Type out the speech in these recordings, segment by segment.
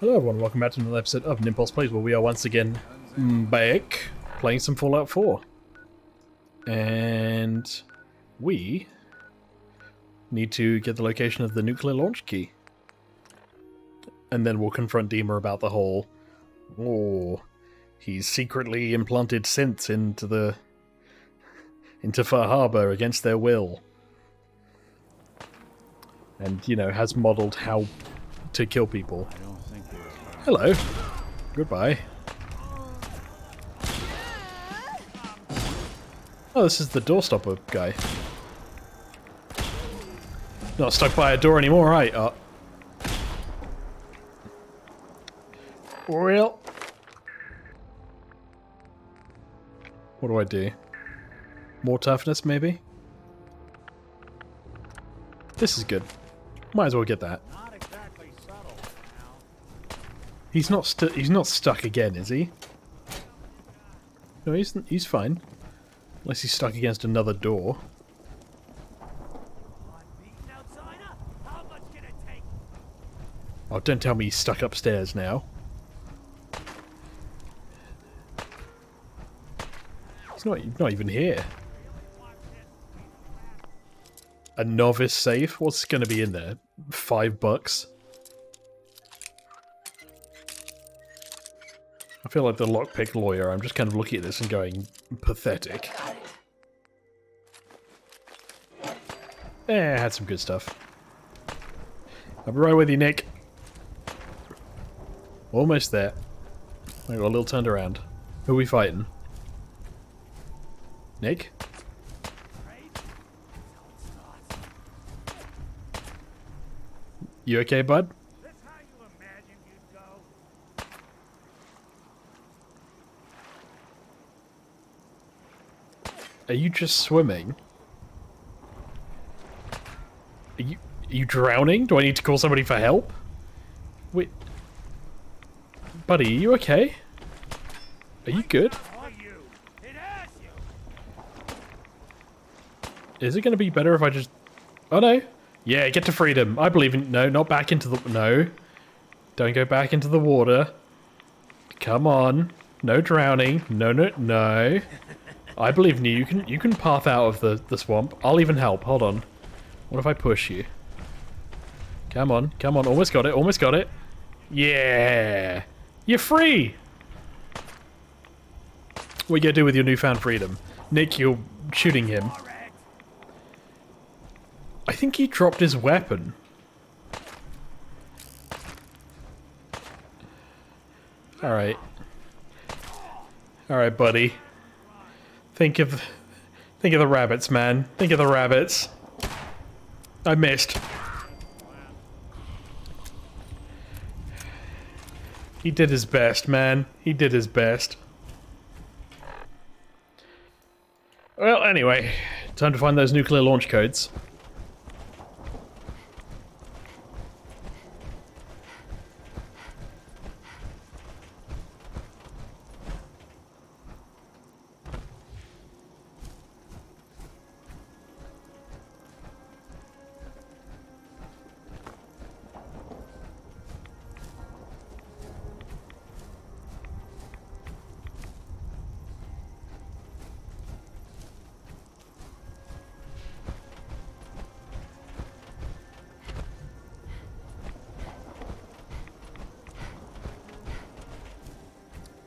Hello everyone, welcome back to another episode of Nimpulse Plays, where we are once again back playing some Fallout 4. And we need to get the location of the nuclear launch key. And then we'll confront DIMA about the whole, he's secretly implanted synths into Fur Harbor against their will. And, you know, has modeled how to kill people. Hello. Goodbye. Oh, this is the doorstopper guy. Not stuck by a door anymore, right? Well. What do I do? More toughness, maybe? This is good. Might as well get that. He's not stuck again, is he? No, he's fine. Unless he's stuck against another door. Oh, don't tell me he's stuck upstairs now. He's not even here. A novice safe? What's gonna be in there? $5? I feel like the lockpick lawyer. I'm just kind of looking at this and going, pathetic. I had some good stuff. I'll be right with you, Nick. Almost there. I got a little turned around. Who are we fighting? Nick? You okay, bud? Are you just swimming? Are you drowning? Do I need to call somebody for help? Wait. Buddy, are you okay? Are you good? Is it going to be better if I just... Oh no. Yeah, get to freedom. I believe in... No, not back into the... No. Don't go back into the water. Come on. No drowning. No, no, no. I believe in you. You can path out of the swamp. I'll even help. Hold on. What if I push you? Come on. Come on. Almost got it. Almost got it. Yeah. You're free. What are you going to do with your newfound freedom? Nick, you're shooting him. I think he dropped his weapon. Alright. Alright, buddy. Think of the rabbits, man. Think of the rabbits. I missed. He did his best, man. He did his best. Well, anyway, time to find those nuclear launch codes.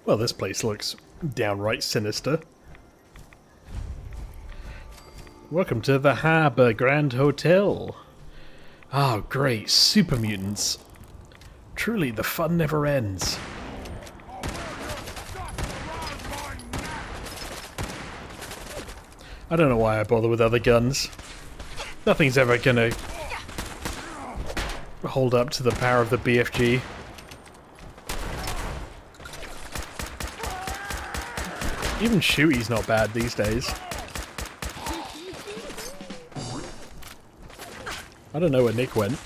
Well, this place looks downright sinister. Welcome to the Harbor Grand Hotel. Oh, great. Super mutants. Truly, the fun never ends. I don't know why I bother with other guns. Nothing's ever gonna hold up to the power of the BFG. Even shooty's not bad these days. I don't know where Nick went.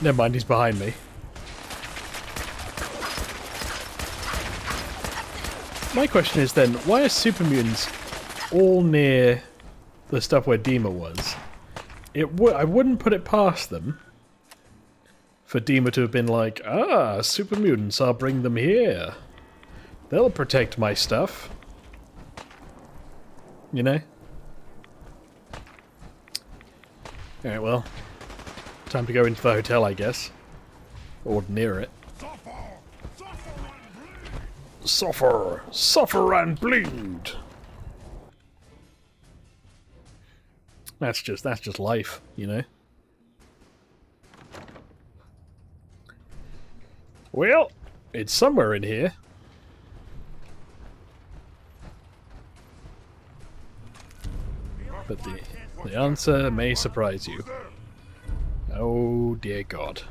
Never mind, he's behind me. My question is then, why are super mutants all near the stuff where DIMA was? I wouldn't put it past them for DIMA to have been like, ah, super mutants, I'll bring them here. They'll protect my stuff. You know? Alright, well. Time to go into the hotel, I guess. Or near it. Suffer! Suffer and bleed! That's just life, you know? Well, it's somewhere in here. But the answer may surprise you. Oh dear God.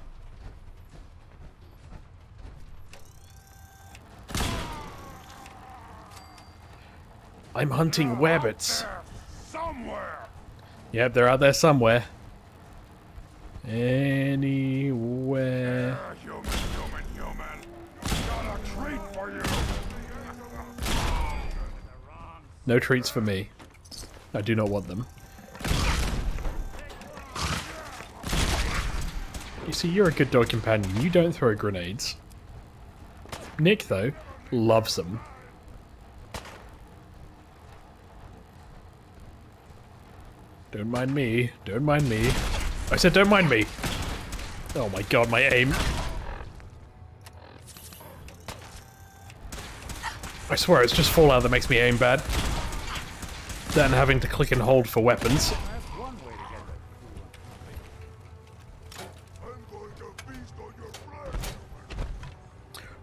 I'm hunting wabbits. Somewhere. Yep, they're out there somewhere. Anywhere. Human. Got a treat for you. No treats for me. I do not want them. You see, you're a good dog companion. You don't throw grenades. Nick, though, loves them. Don't mind me. Don't mind me. I said don't mind me. Oh my God, my aim. I swear it's just Fallout that makes me aim bad. Then having to click and hold for weapons.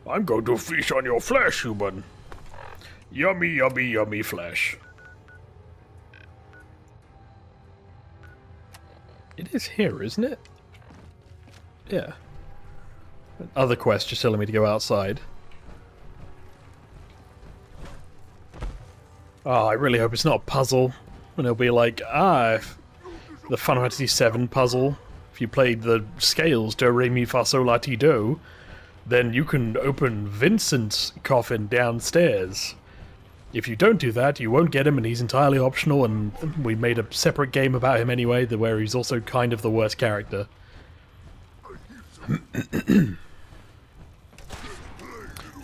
I'm going to feast on your flesh, human. Yummy, yummy, yummy flesh. It is here, isn't it? Yeah. Other quest just telling me to go outside. Oh, I really hope it's not a puzzle. And it'll be like, the Final Fantasy VII puzzle. If you played the scales, do, re, mi, fa, sol, la, ti, do, then you can open Vincent's coffin downstairs. If you don't do that, you won't get him, and he's entirely optional, and we made a separate game about him anyway, where he's also kind of the worst character.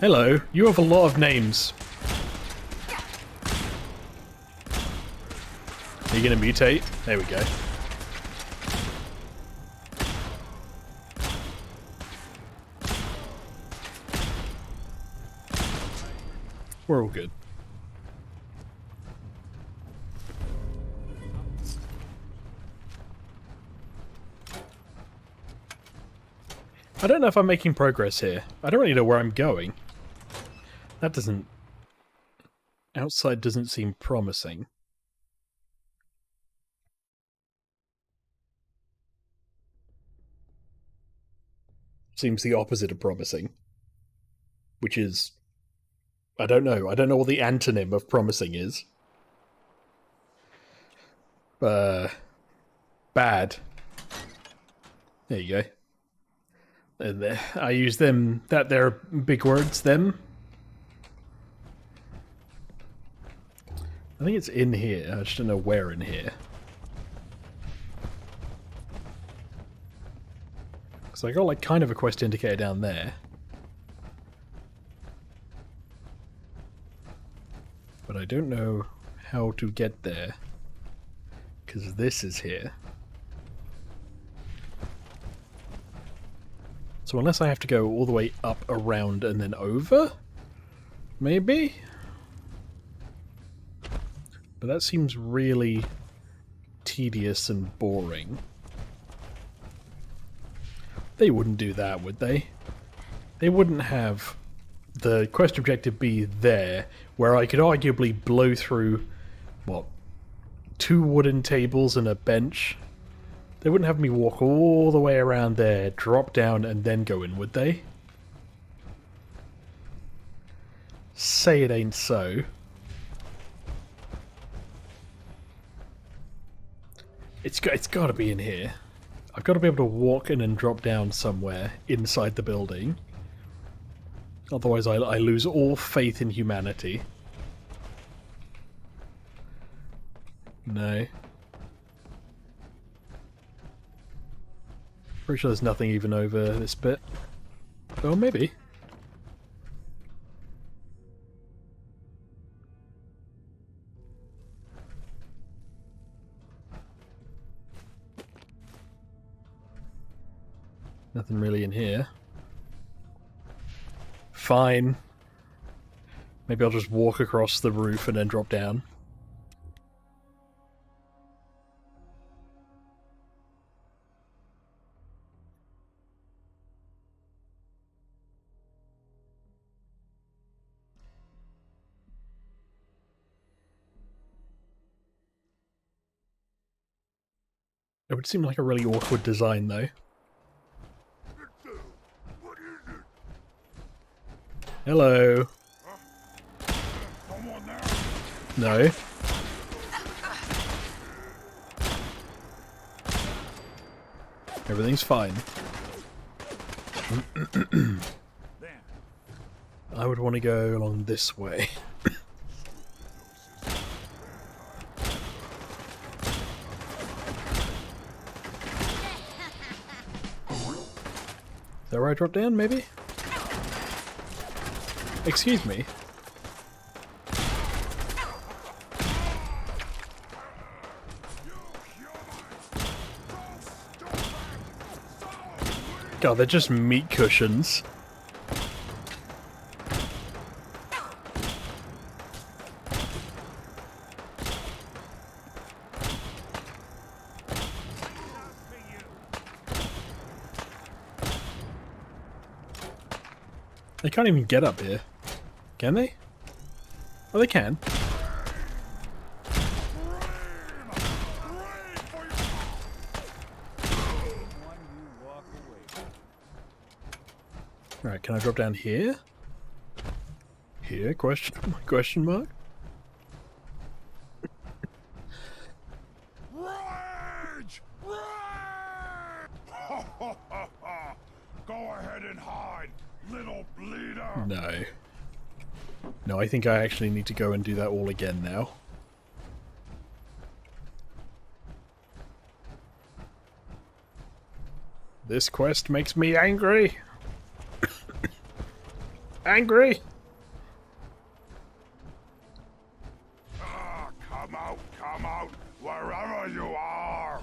Hello, you have a lot of names. Are you gonna mutate? There we go. We're all good. I don't know if I'm making progress here. I don't really know where I'm going. That doesn't... Outside doesn't seem promising. Seems the opposite of promising. Which is... I don't know. I don't know what the antonym of promising is. Bad. There you go. And I use them. They're big words, them. I think it's in here. I just don't know where in here. So I got like kind of a quest indicator down there. But I don't know how to get there. Because this is here. So unless I have to go all the way up, around, and then over? Maybe? But that seems really tedious and boring. They wouldn't do that, would they? They wouldn't have the quest objective be there, where I could arguably blow through, what, 2 wooden tables and a bench. They wouldn't have me walk all the way around there, drop down, and then go in, would they? Say it ain't so. It's got to be in here. I've got to be able to walk in and drop down somewhere inside the building. Otherwise I lose all faith in humanity. No. Pretty sure there's nothing even over this bit. Oh, maybe. Nothing really in here. Fine. Maybe I'll just walk across the roof and then drop down. It would seem like a really awkward design, though. Hello. No. Everything's fine. I would want to go along this way. Is that where I drop down, maybe? Excuse me. God, they're just meat cushions. They can't even get up here. Can they? Oh, they can. Alright, can I drop down here? Here? Question mark? Rage! Rage! Go ahead and hide, little bleeder! No. No, I think I actually need to go and do that all again now. This quest makes me angry! Angry! Come out, wherever you are!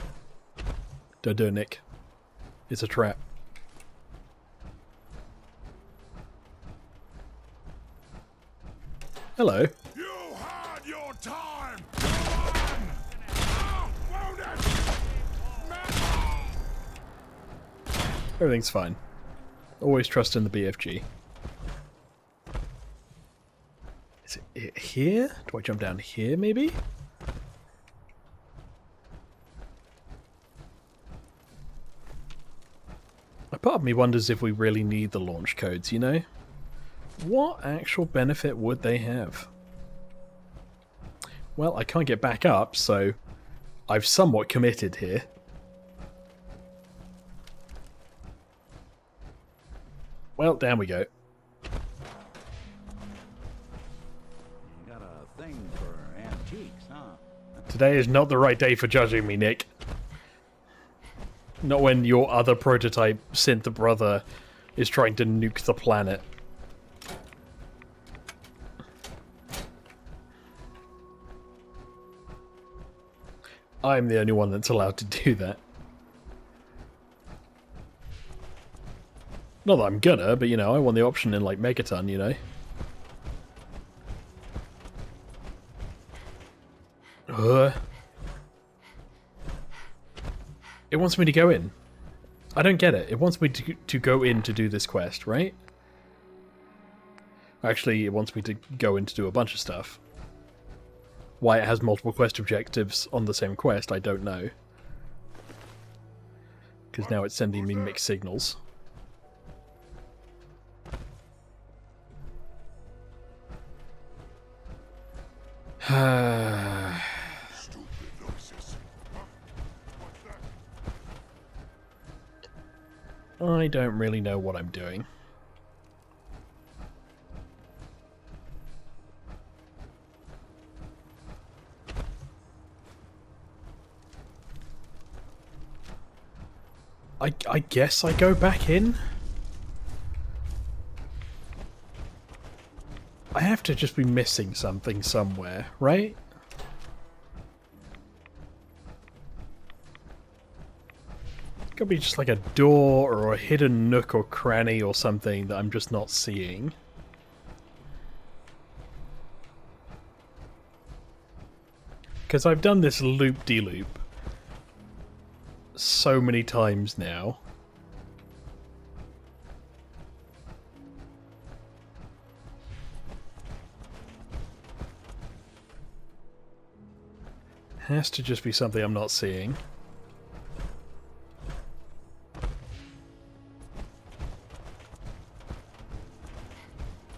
Don't do it, Nick. It's a trap. Hello. You had your time! Come on! Ah, wounded! Everything's fine. Always trust in the BFG. Is it here? Do I jump down here, maybe? A part of me wonders if we really need the launch codes, you know? What actual benefit would they have? Well, I can't get back up, so I've somewhat committed here. Well, down we go. You got a thing for antiques, huh? Today is not the right day for judging me, Nick. Not when your other prototype, synth brother, is trying to nuke the planet. I'm the only one that's allowed to do that. Not that I'm gonna, but you know, I want the option in like Megaton, you know. It wants me to go in. I don't get it. It wants me to go in to do this quest, right? Actually, it wants me to go in to do a bunch of stuff. Why it has multiple quest objectives on the same quest, I don't know. Because now it's sending me mixed signals. Stupid noises. What's that? I don't really know what I'm doing. I guess I go back in? I have to just be missing something somewhere, right? Could be just like a door or a hidden nook or cranny or something that I'm just not seeing. Because I've done this loop-de-loop so many times now. Has to just be something I'm not seeing.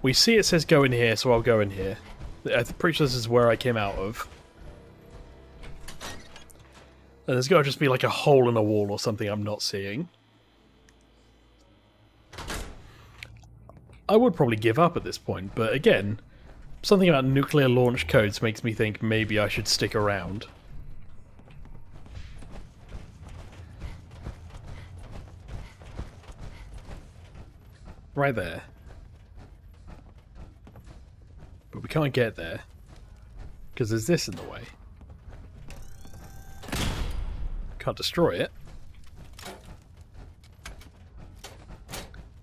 We see it says go in here, so I'll go in here. I'm pretty sure this is where I came out of. And there's got to just be like a hole in a wall or something I'm not seeing. I would probably give up at this point, but again, something about nuclear launch codes makes me think maybe I should stick around. Right there. But we can't get there, because there's this in the way. Can't destroy it.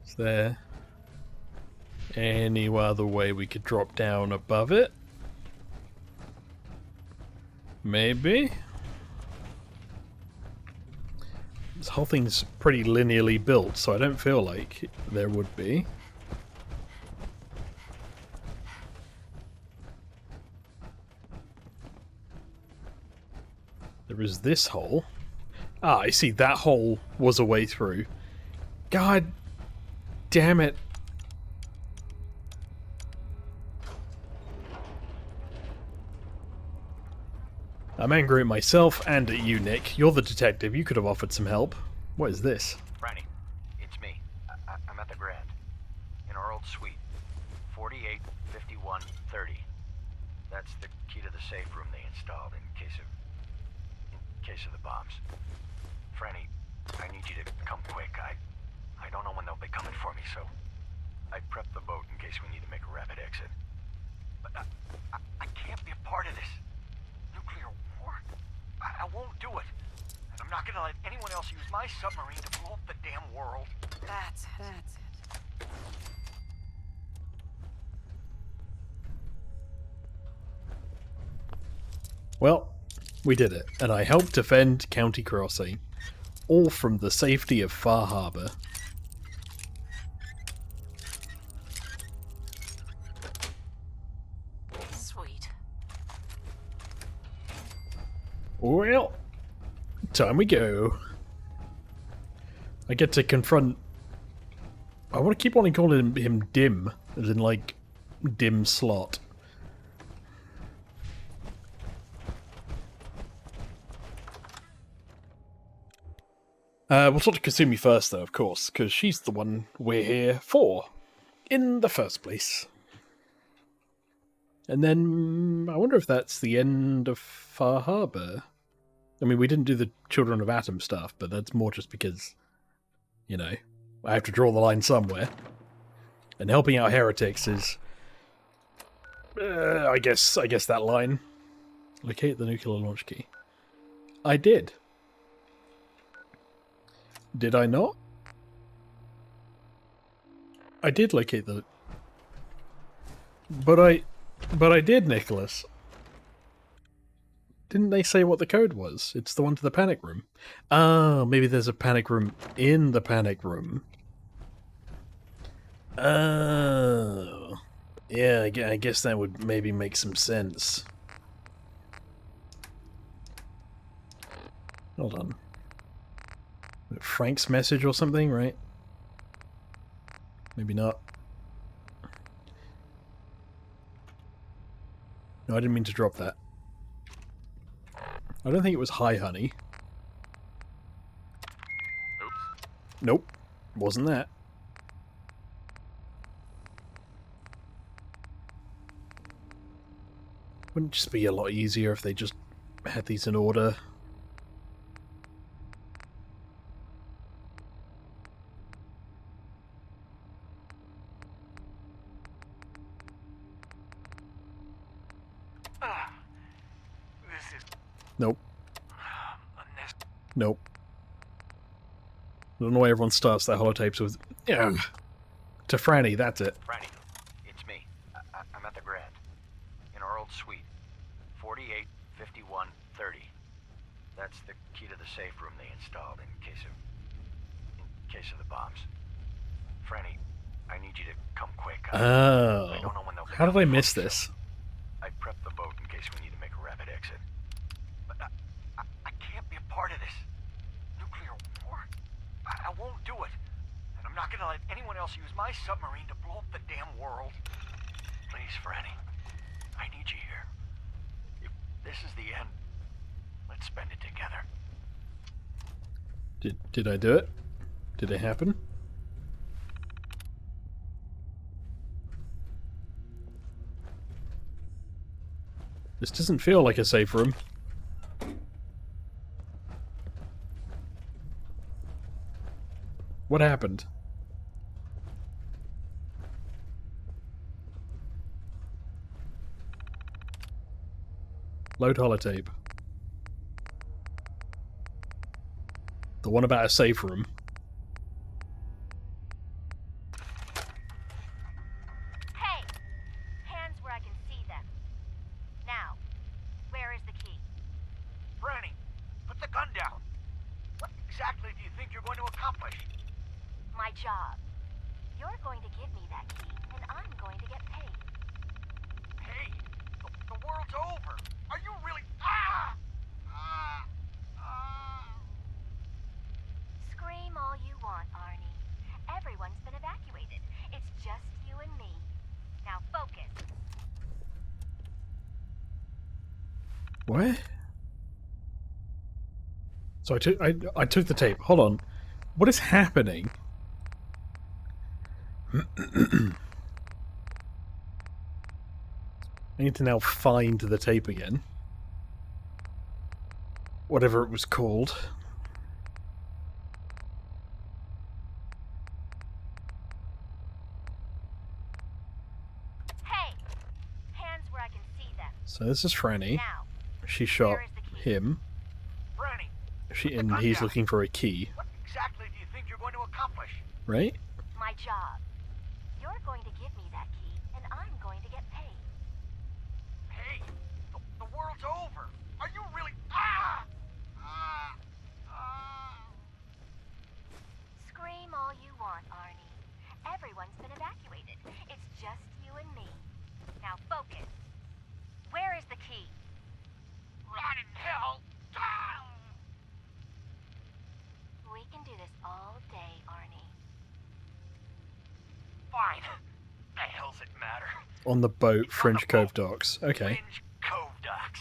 Is there any other way we could drop down above it? Maybe? This whole thing's pretty linearly built, so I don't feel like there would be. There is this hole. Ah, I see, that hole was a way through. God damn it. I'm angry at myself and at you, Nick. You're the detective. You could have offered some help. What is this? Franny, it's me. I'm at the Grand. In our old suite. 485130. That's the key to the safe room they installed in case of the bombs. Franny, I need you to come quick. I don't know when they'll be coming for me, so I prepped the boat in case we need to make a rapid exit. But I can't be a part of this. Nuclear war? I won't do it. And I'm not gonna let anyone else use my submarine to blow up the damn world. That's it. Well, we did it, and I helped defend County Crossing, all from the safety of Far Harbor. Sweet. Well, time we go. I get to confront... I want to keep on calling him Dim, as in like, Dim Slot. We'll talk to Kasumi first, though, of course, because she's the one we're here for, in the first place. And then, I wonder if that's the end of Far Harbor. I mean, we didn't do the Children of Atom stuff, but that's more just because, you know, I have to draw the line somewhere. And helping out heretics is, I guess that line. Locate the nuclear launch key. I did. Did I not? I did locate the... But I did, Nicholas. Didn't they say what the code was? It's the one to the panic room. Ah, maybe there's a panic room in the panic room. Oh. Yeah, I guess that would maybe make some sense. Hold on. Frank's message or something, right? Maybe not. No, I didn't mean to drop that. I don't think it was hi, honey. Oops. Nope. Wasn't that? Wouldn't it just be a lot easier if they just had these in order? This is Nope. unnecessary. Nope. I don't know why everyone starts their holotapes with, yeah, to Franny, that's it. Franny, it's me. I'm at the Grand. In our old suite. 485130. That's the key to the safe room they installed in case of the bombs. Franny, I need you to come quick. I Oh. don't know when they'll be How did I coming miss for me, this? so I prepped the boat in case we need to make a rapid exit. But I can't be a part of this. Nuclear war? I won't do it. And I'm not gonna let anyone else use my submarine to blow up the damn world. Please, Franny. I need you here. If this is the end, let's spend it together. Did I do it? Did it happen? This doesn't feel like a safe room. What happened? Load holotape. The one about a safe room. Hey! Hands where I can see them. Now, where is the key? Franny, put the gun down. What exactly do you think you're going to accomplish? My job. You're going to give me that key, and I'm going to get paid. Hey, the world's over. Are you really... Ah! Ah! Ah! Scream all you want, Arnie. Everyone's been evacuated. It's just you and me. Now focus. What? So I took the tape. Hold on. What is happening? I need to now find the tape again. Whatever it was called. Hey! Hands where I can see them. So this is Franny. Now, She shot where is the key? him. Franny, And he's looking for a key, what exactly do you think you're going to accomplish? right? my job. You're going to give me that key, and I'm going to get paid. Hey, the world's over. Are you really... Ah! Ah! Ah! Scream all you want, Arnie. Everyone's been evacuated. It's just you and me. Now focus. Where is the key? Rot in hell! Ah! We can do this all day, Arnie. Fine. The hell's it matter? On the boat, Fringe Cove docks. Okay. Fringe Cove docks.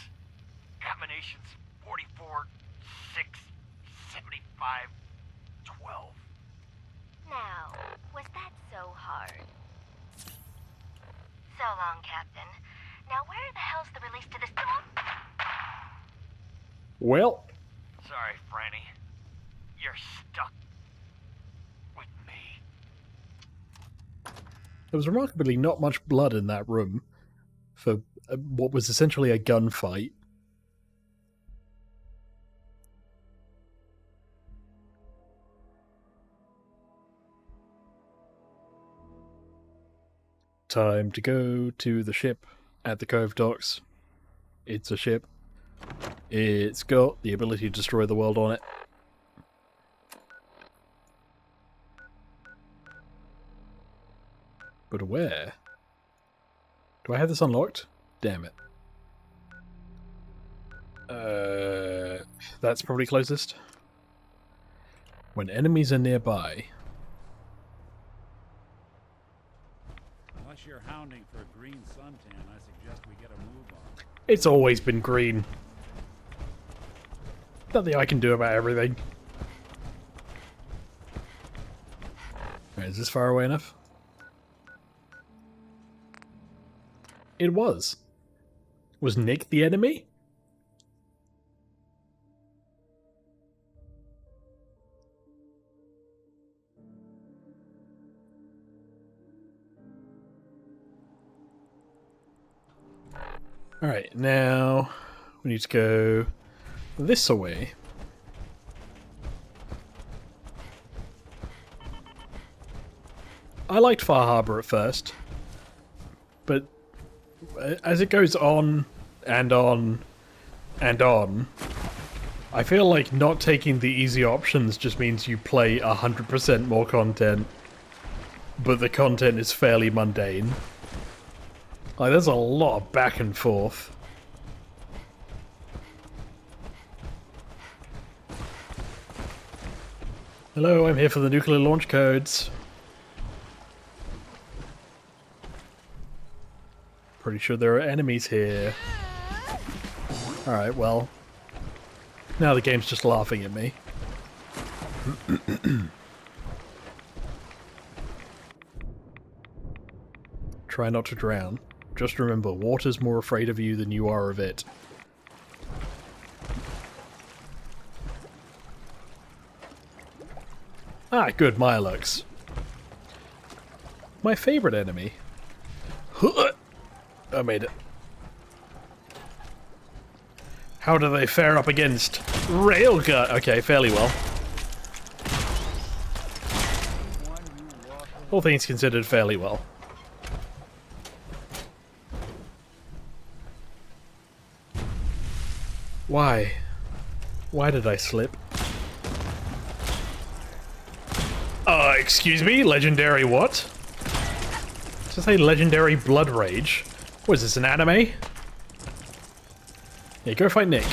Combinations 44, 6, 75, 12. Now, was that so hard? So long, Captain. Now where the hell's the release to this... Well, Sorry, Franny. You're stuck with me. there was remarkably not much blood in that room for what was essentially a gunfight. Time to go to the ship at the Cove docks. It's a ship. It's got the ability to destroy the world on it. But where? Do I have this unlocked? Damn it. That's probably closest. When enemies are nearby. Unless you're hounding for a green suntan, I suggest we get a move on. It's always been green. Nothing I can do about everything. Alright, is this far away enough? It was. Was Nick the enemy? Alright, now we need to go this way. I liked Far Harbor at first, but as it goes on and on and on, I feel like not taking the easy options just means you play 100% more content, but the content is fairly mundane. Like, there's a lot of back and forth. Hello, I'm here for the nuclear launch codes. Pretty sure there are enemies here. Alright, well. Now the game's just laughing at me. Try not to drown. Just remember, water's more afraid of you than you are of it. Ah, good, Mirelux. My favorite enemy. I made it. How do they fare up against Railgun? Okay, fairly well. All things considered, fairly well. Why? Why did I slip? Excuse me? Legendary what? Does it say legendary blood rage? What is this, an anime? Yeah, go fight Nick.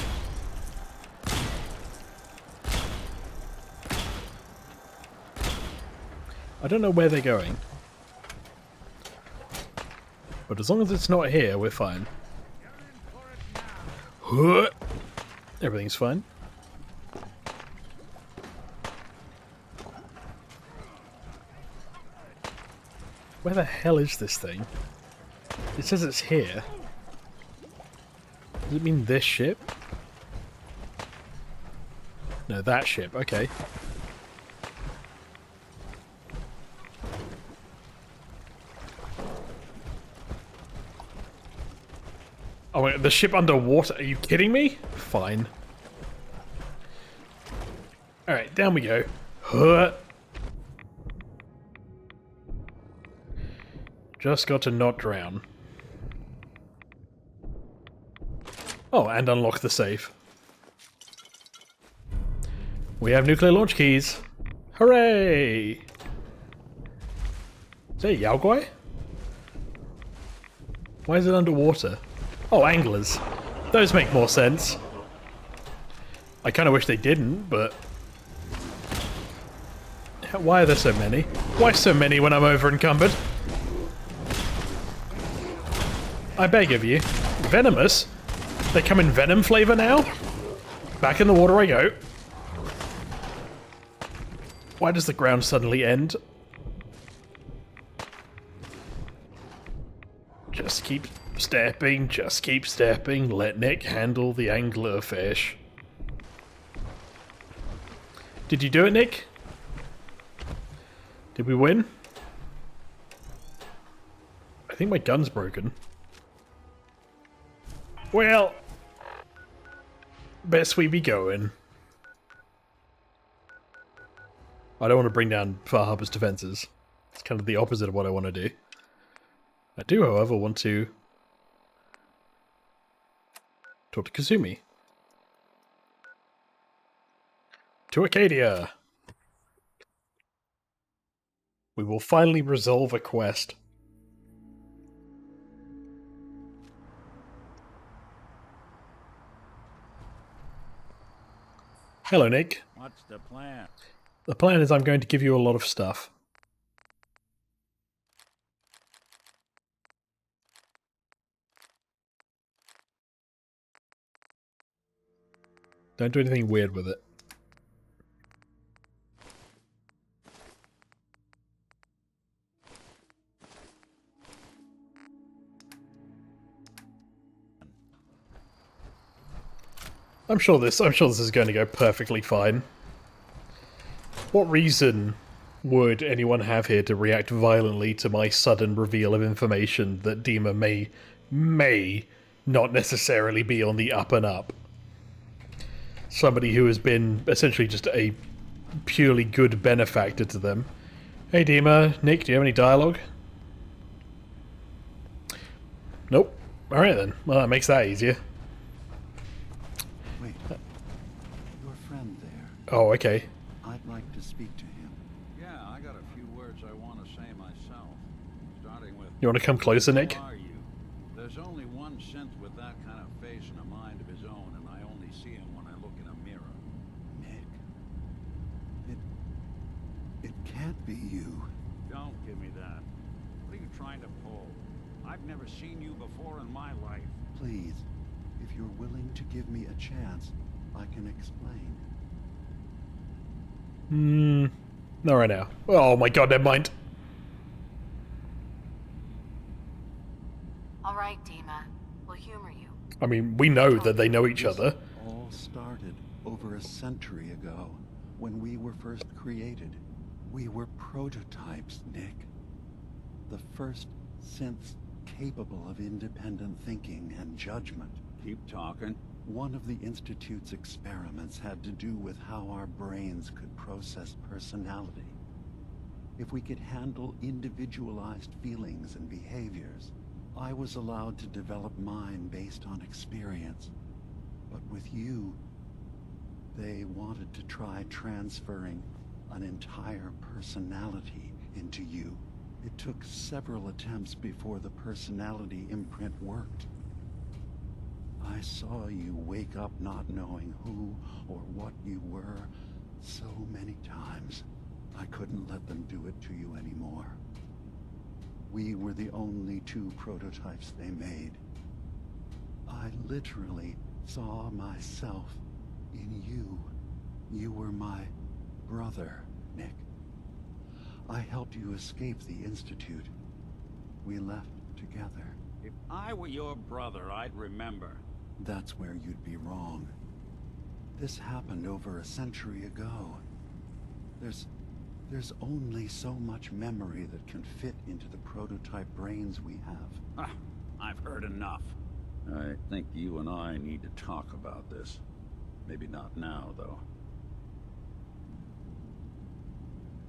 I don't know where they're going. But as long as it's not here, we're fine. Everything's fine. Where the hell is this thing? It says it's here. Does it mean this ship? No, that ship. Okay. Oh, wait, the ship underwater? Are you kidding me? Fine. Alright, down we go. Just got to not drown. Oh, and unlock the safe. We have nuclear launch keys. Hooray! Is that a Yaogwai? Why is it underwater? Oh, anglers. Those make more sense. I kind of wish they didn't, but... Why are there so many? Why so many when I'm over encumbered? I beg of you. Venomous? They come in venom flavor now? Back in the water I go. Why does the ground suddenly end? Just keep stepping, just keep stepping. Let Nick handle the anglerfish. Did you do it, Nick? Did we win? I think my gun's broken. Well, best we be going. I don't want to bring down Far Harbor's defenses. It's kind of the opposite of what I want to do. I do, however, want to talk to Kazumi. To Acadia! We will finally resolve a quest. Hello, Nick. What's the plan? The plan is I'm going to give you a lot of stuff. Don't do anything weird with it. I'm sure this is going to go perfectly fine. What reason would anyone have here to react violently to my sudden reveal of information that DIMA may not necessarily be on the up and up? Somebody who has been essentially just a purely good benefactor to them. Hey DIMA, Nick, do you have any dialogue? Nope. Alright then. Well, that makes that easier. Wait. Your friend there. Oh, okay. I'd like to speak to him. Yeah, I got a few words I want to say myself. Starting with... You want to come closer, Nick? Who are you? There's only one synth with that kind of face and a mind of his own, and I only see him when I look in a mirror. Nick. It can't be you. Don't give me that. What are you trying to pull? I've never seen you before in my life. Please, if you're willing to give me a chance, I can explain. Not right now. Oh my god, never mind. All right, DIMA. We'll humor you. I mean, we know that they know each other. All started over a century ago, when we were first created. We were prototypes, Nick. The first synths capable of independent thinking and judgment. Keep talking. One of the Institute's experiments had to do with how our brains could process personality. If we could handle individualized feelings and behaviors, I was allowed to develop mine based on experience. But with you, they wanted to try transferring an entire personality into you. It took several attempts before the personality imprint worked. I saw you wake up not knowing who or what you were so many times. I couldn't let them do it to you anymore. We were the only two prototypes they made. I literally saw myself in you. You were my brother, Nick. I helped you escape the Institute. We left together. If I were your brother, I'd remember. That's where you'd be wrong. This happened over a century ago. There's only so much memory that can fit into the prototype brains we have. Ah, I've heard enough. I think you and I need to talk about this. Maybe not now, though.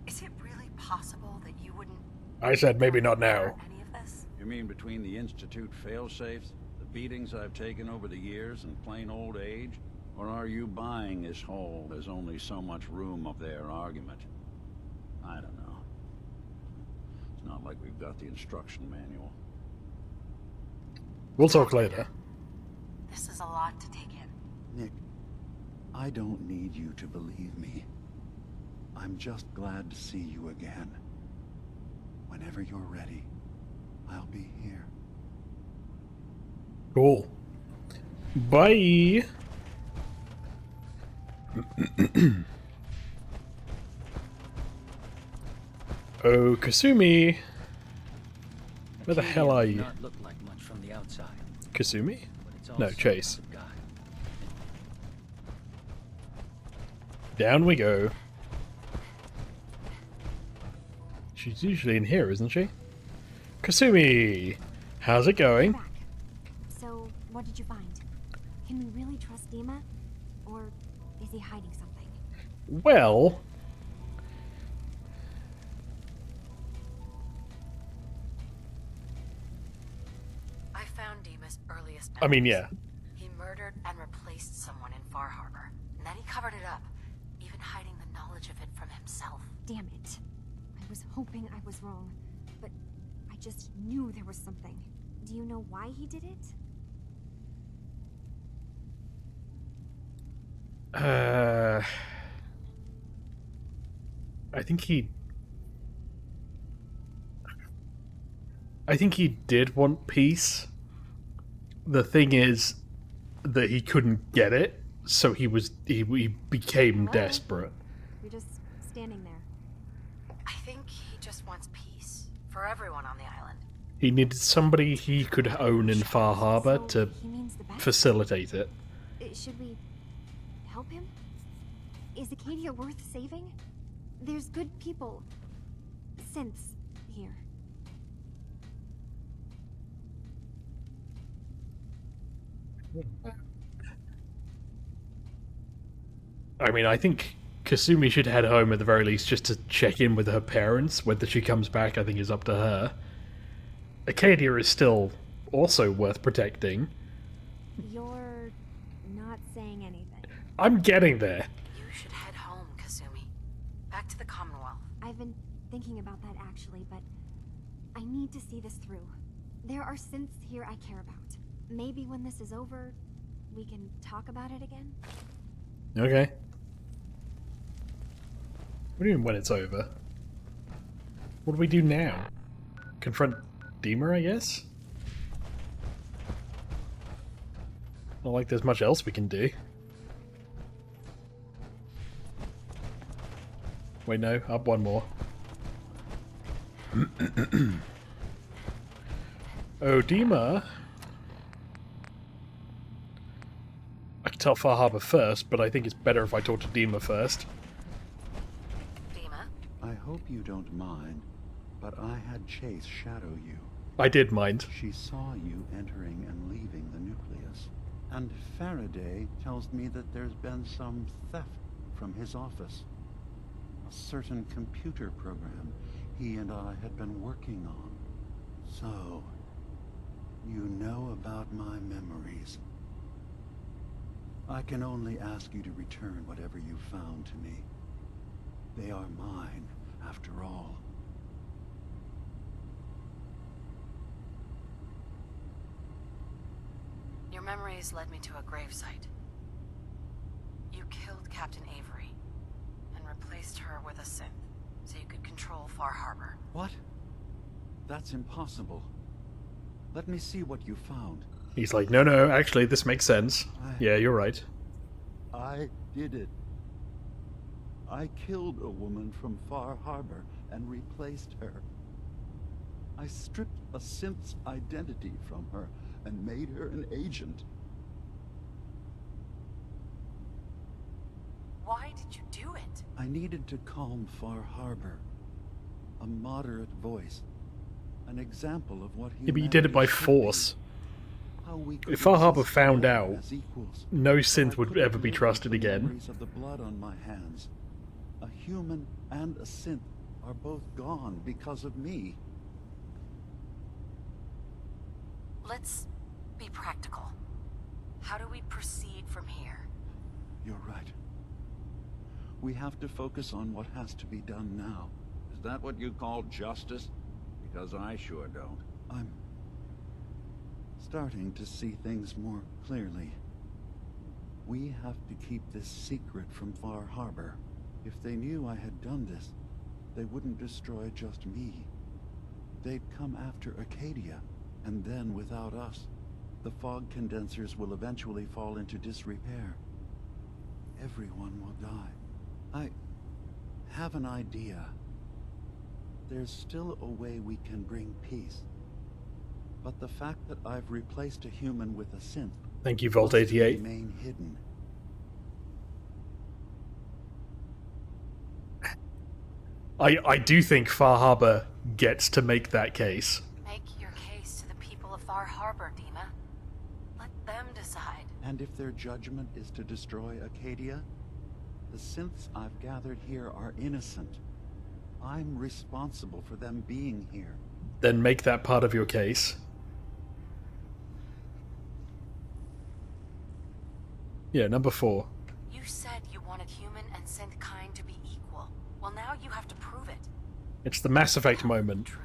Is it really possible that you wouldn't... I said maybe not now. ...any of this? You mean between the Institute failsafes, the beatings I've taken over the years, and plain old age? Or are you buying this whole "there's only so much room" of their argument? I don't know. It's not like we've got the instruction manual. We'll talk later. This is a lot to take in. Nick, I don't need you to believe me. I'm just glad to see you again. Whenever you're ready, I'll be here. Cool. Bye. Oh, Kasumi. Where the hell are you? Not look like much from the outside, Kasumi? but it's all No, sorts Chase. of God. Down we go. She's usually in here, isn't she? Kasumi! How's it going? Back. So, what did you find? Can we really trust DIMA? Or is he hiding something? Well... I found DIMA's earliest I mean, memories. yeah. He murdered and replaced someone in Far Harbor. And then he covered it up, even hiding the knowledge of it from himself. Damn it. I was hoping I was wrong, but I just knew there was something. Do you know why he did it? I think he did want peace. The thing is that he couldn't get it, so he became Hello? desperate. You're just standing there. I think he just wants peace for everyone on the island. He needed somebody he could own in Far Harbor So to he means the best. facilitate it. Should we help him? Is Acadia worth saving? There's good people. Synths here. I mean, I think Kasumi should head home at the very least just to check in with her parents. Whether she comes back, I think, is up to her. Acadia is still also worth protecting. You're not saying anything. I'm getting there. You should head home, Kasumi. Back to the Commonwealth. I've been thinking about that actually, but I need to see this through. There are synths here I care about. Maybe when this is over, we can talk about it again? Okay. What do you mean when it's over? What do we do now? Confront DIMA, I guess? Not like there's much else we can do. Wait, no, up one more. Oh, DIMA. I can tell Far Harbor first, but I think it's better if I talk to DIMA first. DIMA? I hope you don't mind, but I had Chase shadow you. I did mind. She saw you entering and leaving the nucleus. And Faraday tells me that there's been some theft from his office. A certain computer program he and I had been working on. So, you know about my memories. I can only ask you to return whatever you found to me. They are mine, after all. Your memories led me to a gravesite. You killed Captain Avery and replaced her with a synth so you could control Far Harbor. What? That's impossible. Let me see what you found. He's like, no, actually, this makes sense. Yeah, you're right. I did it. I killed a woman from Far Harbor and replaced her. I stripped a synth's identity from her and made her an agent. Why did you do it? I needed to calm FarArbor. A moderate voice. An example of what Yeah, but you did it by force. If Far Harbor found out, no synth would ever be trusted again. Of the blood on my hands. A human and a synth are both gone because of me. Let's be practical. How do we proceed from here? You're right. We have to focus on what has to be done now. Is that what you call justice? Because I sure don't. I'm starting to see things more clearly. We have to keep this secret from Far Harbor. If they knew I had done this, they wouldn't destroy just me. They'd come after Acadia, and then without us, the fog condensers will eventually fall into disrepair. Everyone will die. I have an idea. There's still a way we can bring peace. But the fact that I've replaced a human with a synth... Thank you, Vault 88. ...remain hidden. I do think Far Harbor gets to make that case. Make your case to the people of Far Harbor, DIMA. Let them decide. And if their judgment is to destroy Acadia, the synths I've gathered here are innocent. I'm responsible for them being here. Then make that part of your case. Yeah, number 4. You said you wanted human and synth kind to be equal. Well, now you have to prove it. It's the Mass Effect moment. Truth.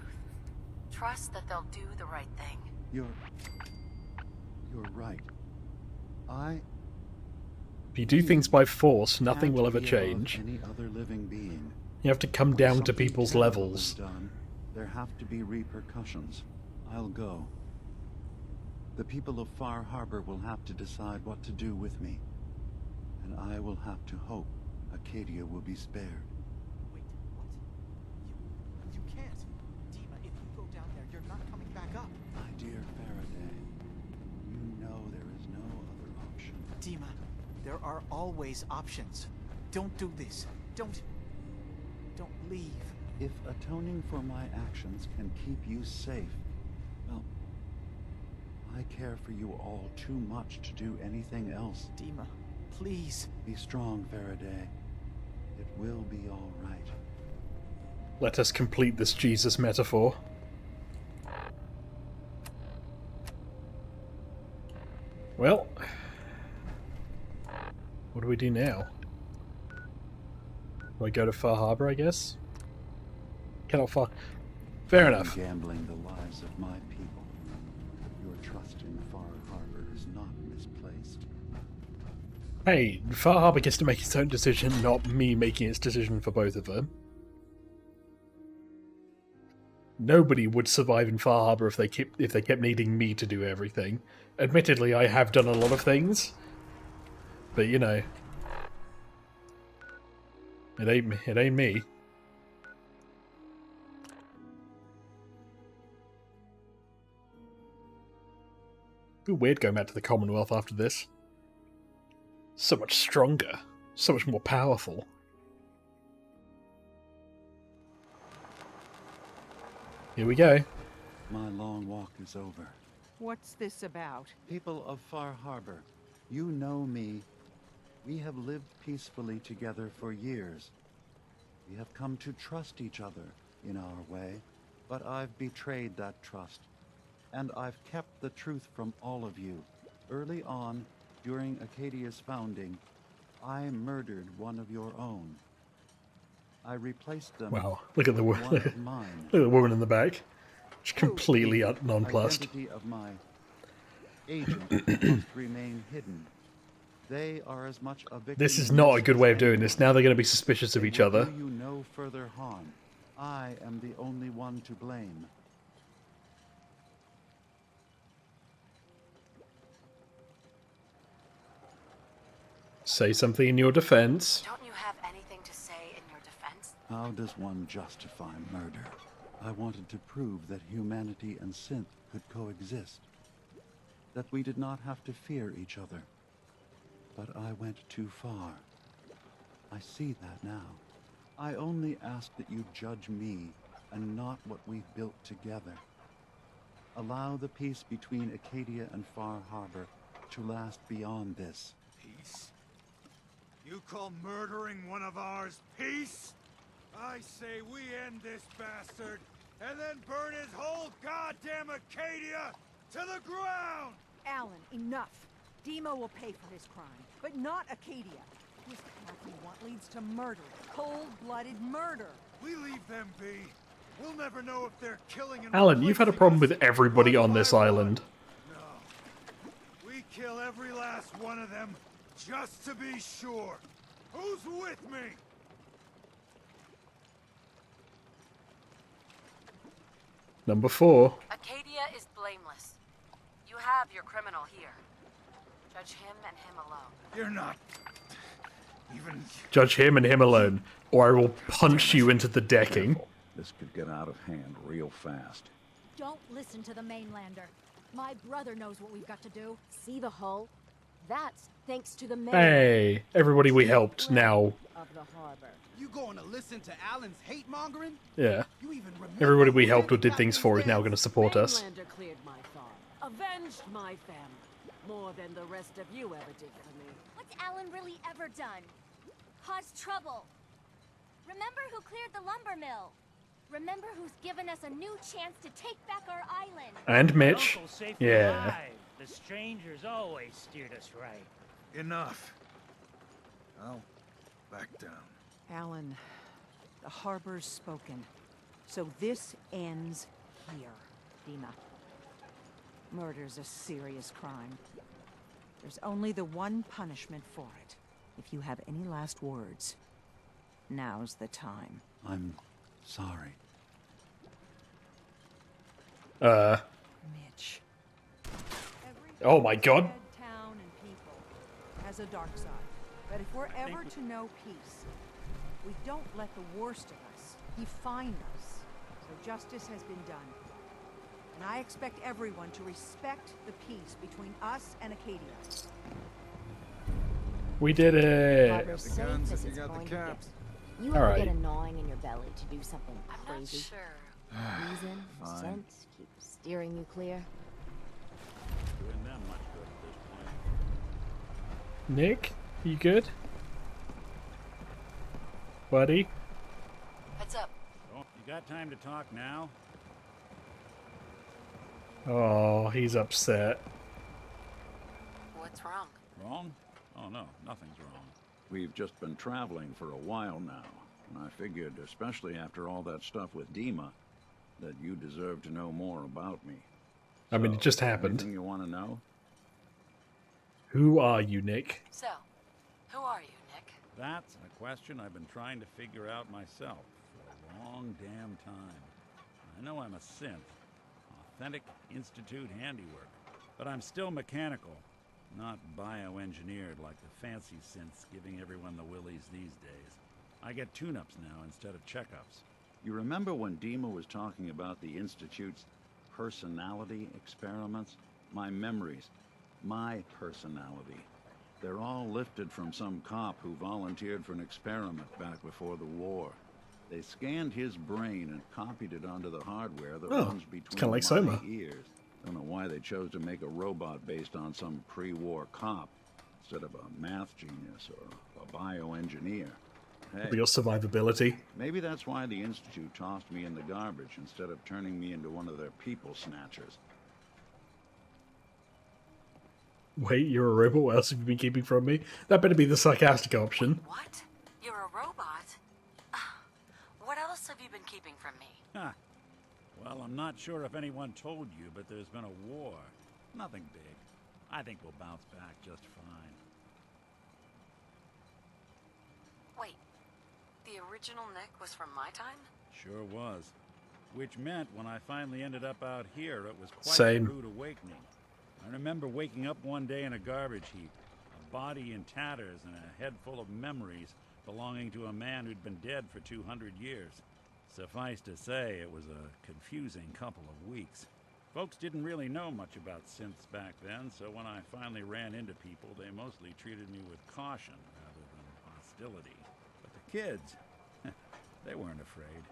Trust that they'll do the right thing. You're right. If you do things by force, nothing can't will ever be above change. any other living being. You have to come down to Something people's terrible levels. is done, there have to be repercussions. I'll go. The people of Far Harbor will have to decide what to do with me. And I will have to hope Acadia will be spared. Wait, what? You can't. DIMA, if you go down there, you're not coming back up. My dear Faraday, you know there is no other option. DIMA, There are always options. Don't do this. Don't leave. If atoning for my actions can keep you safe, well, I care for you all too much to do anything else. Dima, please. Be strong, Faraday. It will be all right. Let us complete this Jesus metaphor. Well, what do we do now? Do I go to Far Harbor, I guess? Cannot far. Fair enough. Gambling the lives of my people. Your trust in Far Harbor is not misplaced. Hey, Far Harbor gets to make its own decision, not me making its decision for both of them. Nobody would survive in Far Harbor if they kept needing me to do everything. Admittedly, I have done a lot of things, but you know, it ain't me. Be weird going back to the Commonwealth after this. So much stronger, so much more powerful. Here we go. My long walk is over. What's this about? People of Far Harbor, you know me. We have lived peacefully together for years. We have come to trust each other in our way, but I've betrayed that trust. And I've kept the truth from all of you. Early on, during Acadia's founding, I murdered one of your own. I replaced them. Wow, look at the with one of mine. Look at the woman in the back. She's completely nonplussed. The identity of my agent must remain hidden. They are as much a victim. This is not a good way of doing this. Now they're going to be suspicious of each other. Do you no further harm? I am the only one to blame. Say something in your defense. Don't you have anything to say in your defense? How does one justify murder? I wanted to prove that humanity and synth could coexist. That we did not have to fear each other. But I went too far. I see that now. I only ask that you judge me and not what we've built together. Allow the peace between Acadia and Far Harbor to last beyond this. Peace? You call murdering one of ours peace? I say we end this bastard, and then burn his whole goddamn Acadia to the ground! Alan, enough. Dima will pay for his crime, but not Acadia. This path you want leads to murder. Cold-blooded murder. We leave them be. We'll never know if they're killing and Alan, you've had a problem with everybody on this island. No. We kill every last one of them, just to be sure. Who's with me? Number 4. Acadia is blameless. You have your criminal here. Judge him and him alone. You're not even... Judge him and him alone, or I will punch you into the decking. Careful. This could get out of hand real fast. Don't listen to the mainlander. My brother knows what we've got to do. See the hull? That's thanks to the Hey, everybody we helped now. of the harbor. You going to listen to Alan's hate mongering? Yeah. You even remember Everybody we helped or did things for is now going to support us. Mainlander cleared my farm, avenged my family, more than the rest of you ever did for me. What's Alan really ever done? Caused trouble. Remember who cleared the lumber mill? Remember who's given us a new chance to take back our island? And Mitch. Uncle safely Yeah. alive. The strangers always steered us right. Enough. I'll back down. Alan, the harbor's spoken. So this ends here, Dima. Murder's a serious crime. There's only the one punishment for it. If you have any last words, now's the time. I'm sorry. Mitch. Oh my god. Every town and people has a dark side. But if we're ever to know peace, we don't let the worst of us define us. So justice has been done. And I expect everyone to respect the peace between us and Acadia. We did it! Harbor's safe guns as and it's you got the going to get. caps. You All ever get right. a gnawing in your belly to do something I'm not crazy? sure. Reason, Fine. sense, keep steering you clear. Doing them much good at this point. Nick, you good? Buddy? Heads up. Oh, you got time to talk now? Oh, he's upset. What's wrong? Wrong? Oh no, nothing's wrong. We've just been traveling for a while now, and I figured, especially after all that stuff with DIMA, that you deserve to know more about me. I mean, it just happened. Anything you want to know? Who are you, Nick? So, who are you, Nick? That's a question I've been trying to figure out myself for a long damn time. I know I'm a synth, authentic Institute handiwork, but I'm still mechanical, not bioengineered like the fancy synths giving everyone the willies these days. I get tune-ups now instead of checkups. You remember when DIMA was talking about the Institute's personality experiments? My memories, my personality. They're all lifted from some cop who volunteered for an experiment back before the war. They scanned his brain and copied it onto the hardware that runs between kinda like my Soma. ears. Don't know why they chose to make a robot based on some pre-war cop instead of a math genius or a bioengineer. Hey, For your survivability. maybe that's why the Institute tossed me in the garbage instead of turning me into one of their people snatchers. Wait, you're a robot? What else have you been keeping from me? That better be the sarcastic option. What? You're a robot? What else have you been keeping from me? Huh. Well, I'm not sure if anyone told you, but there's been a war. Nothing big. I think we'll bounce back just fine. Wait, the original Nick was from my time? Sure was. Which meant when I finally ended up out here, it was quite Same. a rude awakening. I remember waking up one day in a garbage heap, a body in tatters and a head full of memories belonging to a man who'd been dead for 200 years. Suffice to say, it was a confusing couple of weeks. Folks didn't really know much about synths back then, so when I finally ran into people, they mostly treated me with caution rather than hostility. But the kids, they weren't afraid.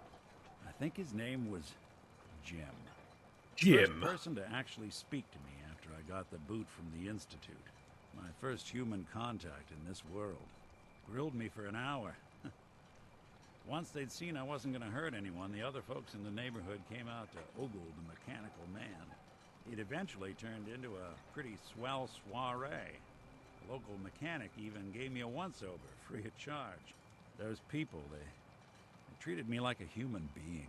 I think his name was Jim. Jim. First person to actually speak to me after I got the boot from the Institute. My first human contact in this world. Grilled me for an hour. Once they'd seen I wasn't going to hurt anyone, the other folks in the neighborhood came out to ogle the mechanical man. It eventually turned into a pretty swell soiree. The local mechanic even gave me a once-over, free of charge. Those people, they treated me like a human being.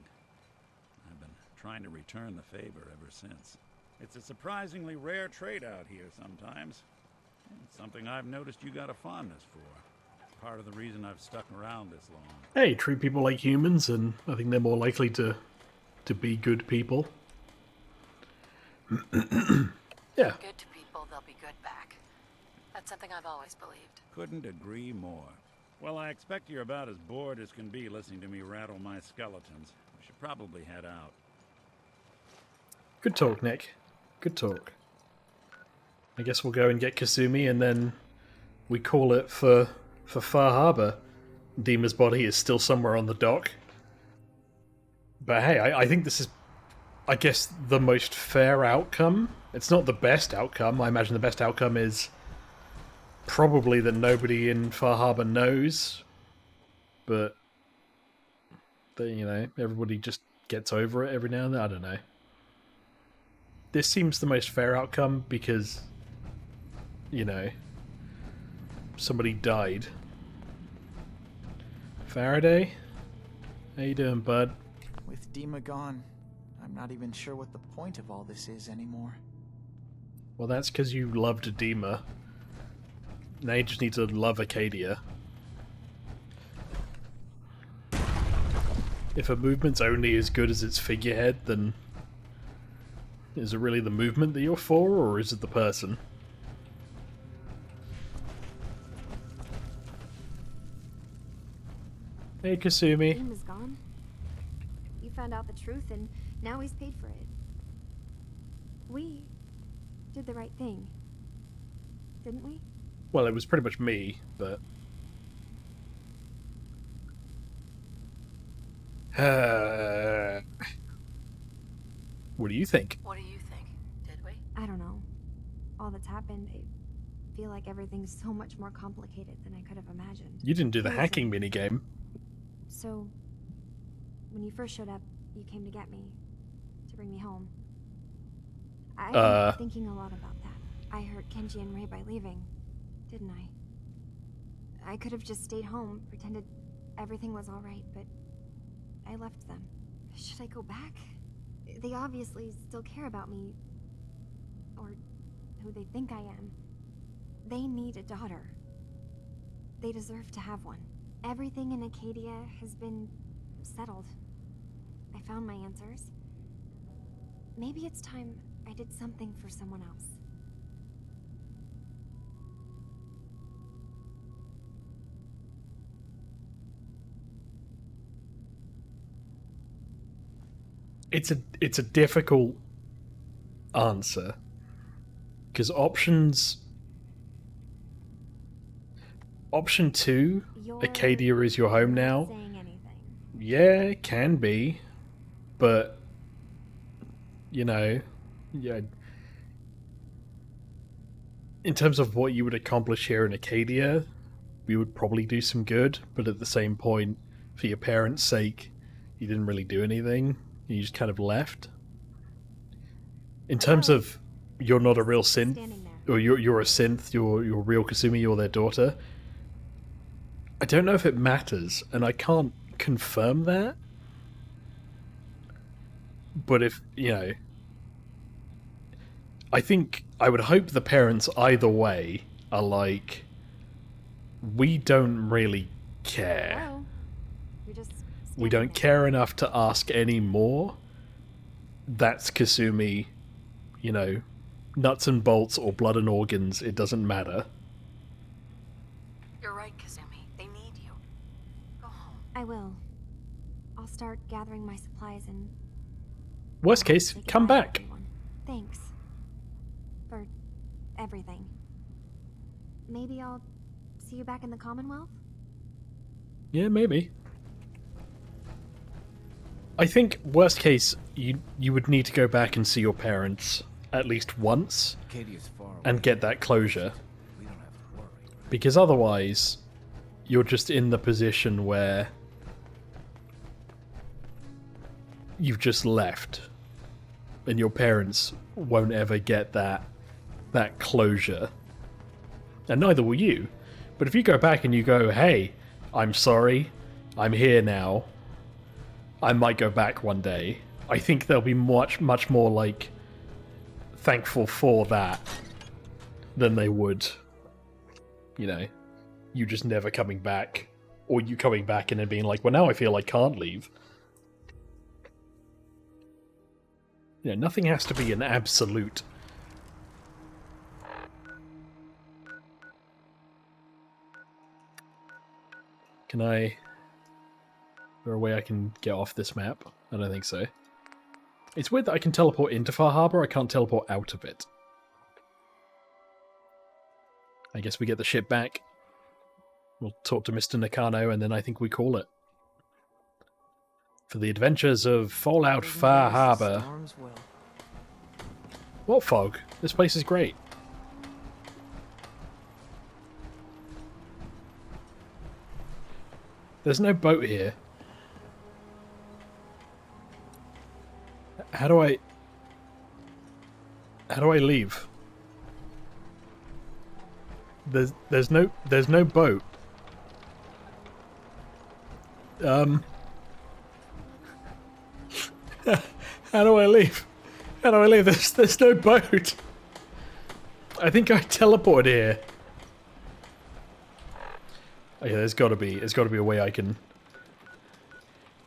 I've been trying to return the favor ever since. It's a surprisingly rare trait out here sometimes. It's something I've noticed you got a fondness for. Part of the reason I've stuck around this long. Hey, treat people like humans, and I think they're more likely to be good people. Yeah. Good to people, they'll be good back. That's something I've always believed. Couldn't agree more. Well, I expect you're about as bored as can be listening to me rattle my skeletons. We should probably head out. Good talk, Nick. Good talk. I guess we'll go and get Kasumi, and then we call it for Far Harbor. DIMA's body is still somewhere on the dock. But hey, I think this is, I guess, the most fair outcome. It's not the best outcome. I imagine the best outcome is probably that nobody in Far Harbor knows. But, you know, everybody just gets over it every now and then. I don't know. This seems the most fair outcome because, you know, somebody died. Faraday? How you doing, bud? With DIMA gone, I'm not even sure what the point of all this is anymore. Well, that's because you loved DIMA. Now you just need to love Acadia. If a movement's only as good as its figurehead, then is it really the movement that you're for, or is it the person? Hey, Kasumi. DIMA's gone. You found out the truth, and now he's paid for it. We did the right thing, didn't we? Well, it was pretty much me, but... what do you think? What do you think? Did we? I don't know. All that's happened, I feel like everything's so much more complicated than I could have imagined. You didn't do the hacking minigame. So, when you first showed up, you came to get me, to bring me home. I've been thinking a lot about that. I hurt Kenji and Ray by leaving, didn't I? I could have just stayed home, pretended everything was alright, but I left them. Should I go back? They obviously still care about me, or who they think I am. They need a daughter. They deserve to have one. Everything in Acadia has been settled. I found my answers. Maybe it's time I did something for someone else. It's a difficult answer because option 2, Acadia is your home now. Yeah, it can be, but you know, yeah. In terms of what you would accomplish here in Acadia, we would probably do some good, but at the same point, for your parents' sake, you didn't really do anything. You just kind of left. In terms of you're not a real synth, or you're a synth, you're real Kasumi, you're their daughter. I don't know if it matters, and I can't confirm that. But if, you know, I think I would hope the parents either way are like, we don't really care. Hello. You're just We don't care enough to ask any more. That's Kasumi, you know, nuts and bolts or blood and organs, it doesn't matter. You're right, Kasumi. They need you. Go home. I will. I'll start gathering my supplies and... Worst case, come back. Thanks. For everything. Maybe I'll see you back in the Commonwealth? Yeah, maybe. I think, worst case, you would need to go back and see your parents at least once and get that closure. Because otherwise, you're just in the position where you've just left and your parents won't ever get that closure. And neither will you. But if you go back and you go, hey, I'm sorry, I'm here now, I might go back one day, I think they'll be much more like thankful for that than they would, you know, you just never coming back, or you coming back and then being like, well, now I feel I can't leave. You know, nothing has to be an absolute. Can I... Is there a way I can get off this map? I don't think so. It's weird that I can teleport into Far Harbor, I can't teleport out of it. I guess we get the ship back. We'll talk to Mr. Nakano, and then I think we call it. For the adventures of Fallout Far Harbor. What fog? This place is great. There's no boat here. How do I leave? There's no boat. How do I leave? How do I leave? There's no boat. I think I teleported here. Okay, there's gotta be a way I can.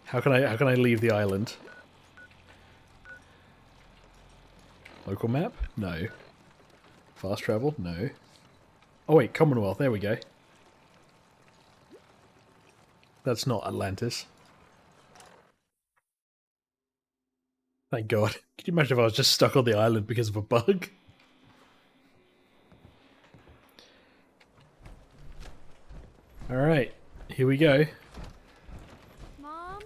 How can I leave the island? Local map? No. Fast travel? No. Oh wait, Commonwealth, there we go. That's not Atlantis. Thank God. Can you imagine if I was just stuck on the island because of a bug? Alright, here we go. Mom?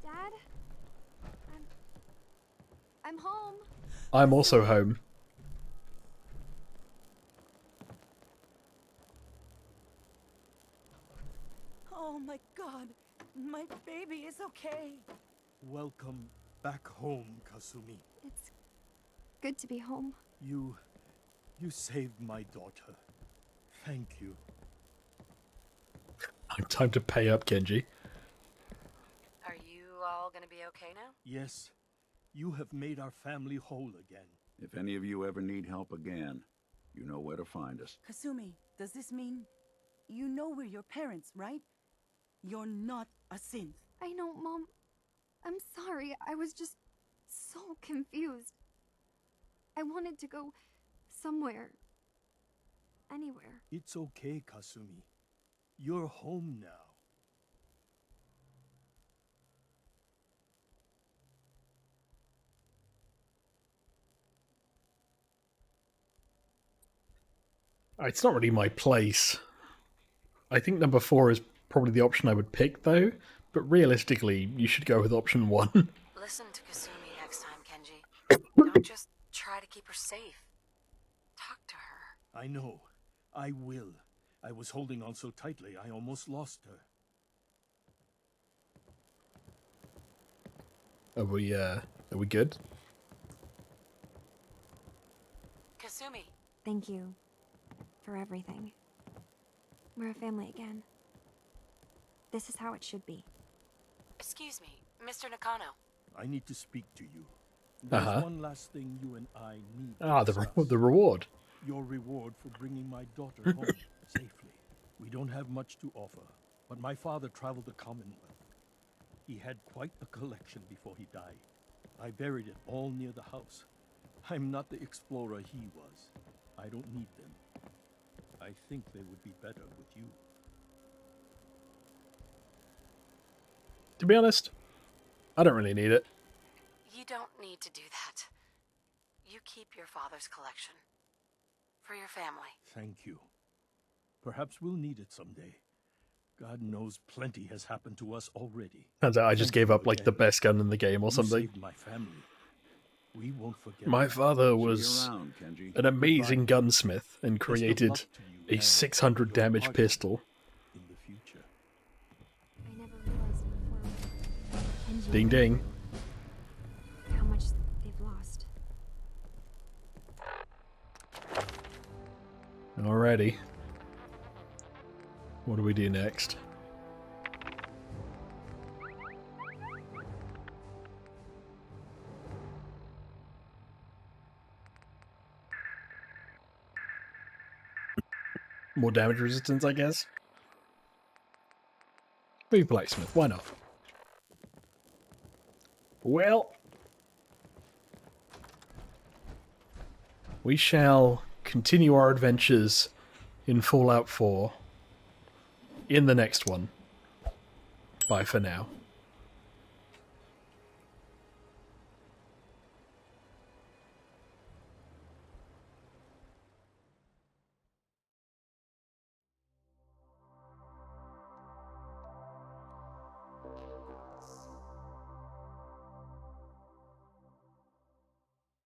Dad? I'm home. I'm also home. Oh my god, my baby is okay. Welcome back home, Kasumi. It's good to be home. You saved my daughter. Thank you. Time to pay up, Kenji. Are you all gonna be okay now? Yes, you have made our family whole again. If any of you ever need help again, you know where to find us. Kasumi, does this mean you know we're your parents, right? You're not a synth. I know, Mom. I'm sorry. I was just so confused. I wanted to go somewhere. Anywhere. It's okay, Kasumi. You're home now. It's not really my place. I think number 4 is probably the option I would pick, though. But realistically, you should go with option 1. Listen to Kasumi next time, Kenji. Don't just try to keep her safe. Talk to her. I know. I will. I was holding on so tightly, I almost lost her. Are we good? Kasumi. Thank you for everything. We're a family again. This is how it should be. Excuse me, Mr. Nakano. I need to speak to you. There's one last thing you and I need to discuss. The reward. Your reward for bringing my daughter home safely. We don't have much to offer, but my father traveled the Commonwealth. He had quite a collection before he died. I buried it all near the house. I'm not the explorer he was. I don't need them. I think they would be better with you. To be honest, I don't really need it. You don't need to do that. You keep your father's collection. For your family. Thank you. Perhaps we'll need it someday. God knows plenty has happened to us already. Turns out I just gave up like the best gun in the game or something. You saved my family. We won't forget. My father was an amazing gunsmith and created a 600 damage pistol. In the future. I never realized before. Kenji, Ding ding. how much they've lost. Alrighty. What do we do next? More damage resistance, I guess? Maybe blacksmith, why not? Well, we shall continue our adventures in Fallout 4 in the next one. Bye for now.